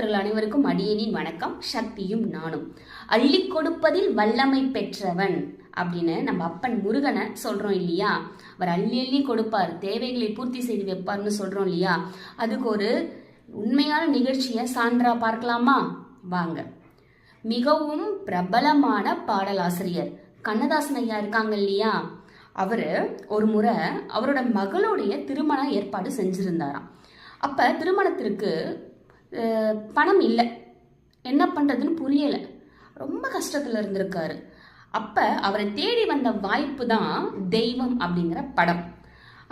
பக்தர்கள் அனைவருக்கும் அடியேனின் வணக்கம். சக்தியும் நானும். அள்ளி கொடுப்பதில் வல்லமை பெற்றவன் அப்படின்னு நம்ம அப்பன் முருகனை சொல்றோம் இல்லையா. அவர் அள்ளி அள்ளி கொடுப்பார், தேவைகளை பூர்த்தி செய்து வைப்பார்னு சொல்றோம் இல்லையா. அதுக்கு ஒரு உண்மையான நிகழ்ச்சியை சான்றா பார்க்கலாமா? வாங்க. மிகவும் பிரபலமான பாடலாசிரியர் கண்ணதாசன் ஐயா இருக்காங்க இல்லையா. அவரு ஒரு முறை அவரோட மகளுடைய திருமண ஏற்பாடு செஞ்சிருந்தாராம். அப்ப திருமணத்திற்கு பணம் இல்லை, என்ன பண்றதுன்னு புரியல, ரொம்ப கஷ்டத்துல இருந்திருக்காரு. அப்ப அவரை தேடி வந்த வாய்ப்பு தான் தெய்வம் அப்படிங்கிற படம்.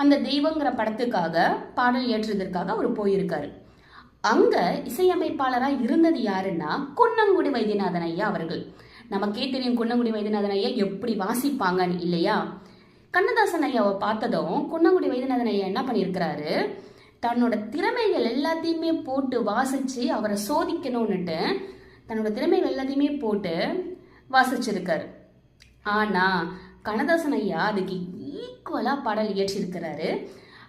அந்த தெய்வங்கிற படத்துக்காக பாடல் ஏற்றுவதற்காக அவர் போயிருக்காரு. அங்க இசையமைப்பாளராக இருந்தது யாருன்னா குன்னங்குடி வைத்தியநாதன் ஐயா அவர்கள். நமக்கே தெரியும் குன்னங்குடி வைத்தியநாதன் ஐயா எப்படி வாசிப்பாங்கன்னு இல்லையா. கண்ணதாசன் ஐயாவை பார்த்ததும் குன்னங்குடி வைத்தியநாதன் ஐயா என்ன பண்ணியிருக்கிறாரு, தன்னோட திறமைகள் எல்லாத்தையுமே போட்டு வாசிச்சு அவரை சோதிக்கணும்னுட்டு தன்னோட திறமைகள் எல்லாத்தையுமே போட்டு வாசிச்சிருக்காரு. ஆனா கண்ணதாசன் ஐயா அதுக்கு ஈக்குவலா பாடல் இயற்றிருக்கிறாரு.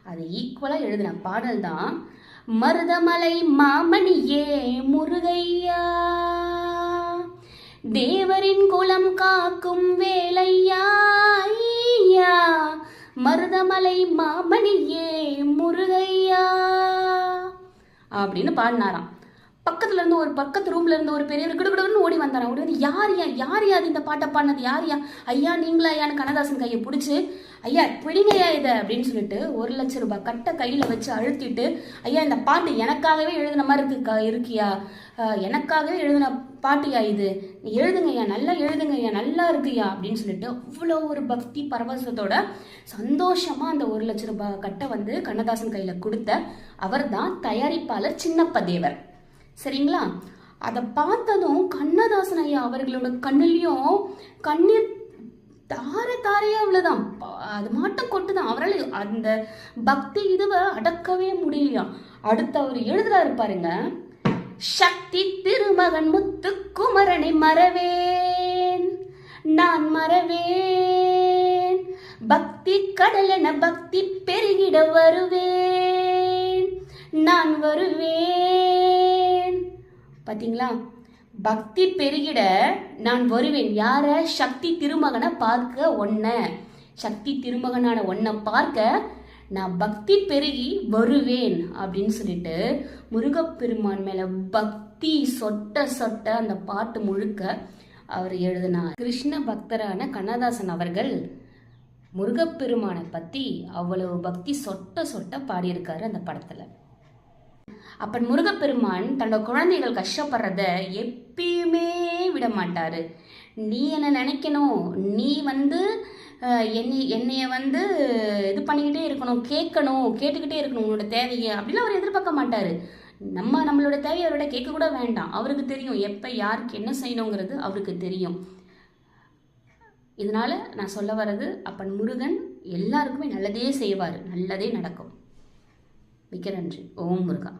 அது ஈக்குவலா எழுதின பாடல் தான் மருதமலை மாமணியே முருகையா, தேவரின் குலம் காக்கும் வேலையா, மருதமலை மாமணியே முருகையா அப்படின்னு பாடினாராம். பக்கத்துல இருந்து ஒரு பக்கத்து ரூம்ல இருந்து ஒரு பெரியவர் கிடுகிடுன்னு ஓடி வந்தாராம். ஓடி வந்து யார் யாது இந்த பாட்டை பாடினது, யார் ஐயா நீங்களா ஐயான்னு கண்ணதாசன் கையை பிடிச்சி ஐயா பிடிங்கய்யா இதை அப்படின்னு சொல்லிட்டு 1,00,000 ரூபாய் கட்டை கையில வச்சு அழுத்திட்டு, ஐயா இந்த பாட்டு எனக்காகவே எழுதின மாதிரி இருக்கியா, எனக்காகவே எழுதின பாட்டியா இது, எழுதுங்கய்யா நல்லா எழுதுங்கய்யா நல்லா இருக்குயா அப்படின்னு சொல்லிட்டு அவ்வளோ ஒரு பக்தி பரவசத்தோட சந்தோஷமா அந்த 1,00,000 ரூபாய் கட்டை வந்து கண்ணதாசன் கையில கொடுத்த அவர் தான் தயாரிப்பாளர் சின்னப்ப தேவர். சரிங்களா. அதை பார்த்ததும் கண்ணதாசன் ஐயா அவர்களோட கண்ணிலையும் கண்ணீர் தாரையா அவ்வளவுதான், அது மட்டும் கொட்டுதான். அவரால் அந்த பக்தி இதுவை அடக்கவே முடியலையா. அடுத்து அவர் எழுதுறாரு பாருங்க, சக்தி திருமகன் முத்துக்குமரனை மறவேன் நான் மறவேன், பக்தி கடலென பக்தி பெருகிட வருவேன் நான் வருவேன். பாத்தீங்களா, பக்தி பெருகிட நான் வருவேன். யார? சக்தி திருமகனை பார்க்க ஒன்ன, சக்தி திருமகனான ஒன்ன பார்க்க நான் பக்தி பெருகி வருவேன் அப்படின்னு சொல்லிட்டு முருகப்பெருமான் மேல பக்தி சொட்ட சொட்ட அந்த பாட்டு முழுக்க அவர் எழுதினார். கிருஷ்ண பக்தரான கண்ணதாசன் அவர்கள் முருகப்பெருமானை பத்தி அவ்வளவு பக்தி சொட்ட சொட்ட பாடியிருக்காரு அந்த படத்துல. அப்ப முருகப்பெருமான் தன்னோட குழந்தைகள் கஷ்டப்படுறத எப்பயுமே விட மாட்டாரு. நீ என்ன நினைக்கணும், நீ வந்து என்னைய வந்து இது பண்ணிக்கிட்டே இருக்கணும், கேட்டுக்கிட்டே இருக்கணும் உன்னோட தேவையை அப்படிலாம் அவர் எதிர்பார்க்க மாட்டாரு. நம்மளோட தேவையை அவரோட கேட்க கூட வேண்டாம். அவருக்கு தெரியும் எப்ப யாருக்கு என்ன செய்யணுங்கிறது அவருக்கு தெரியும். இதனால நான் சொல்ல வர்றது, அப்பன் முருகன் எல்லாருக்குமே நல்லதே செய்வார், நல்லதே நடக்கும். மிக்க நன்றி. ஓம் முருகா.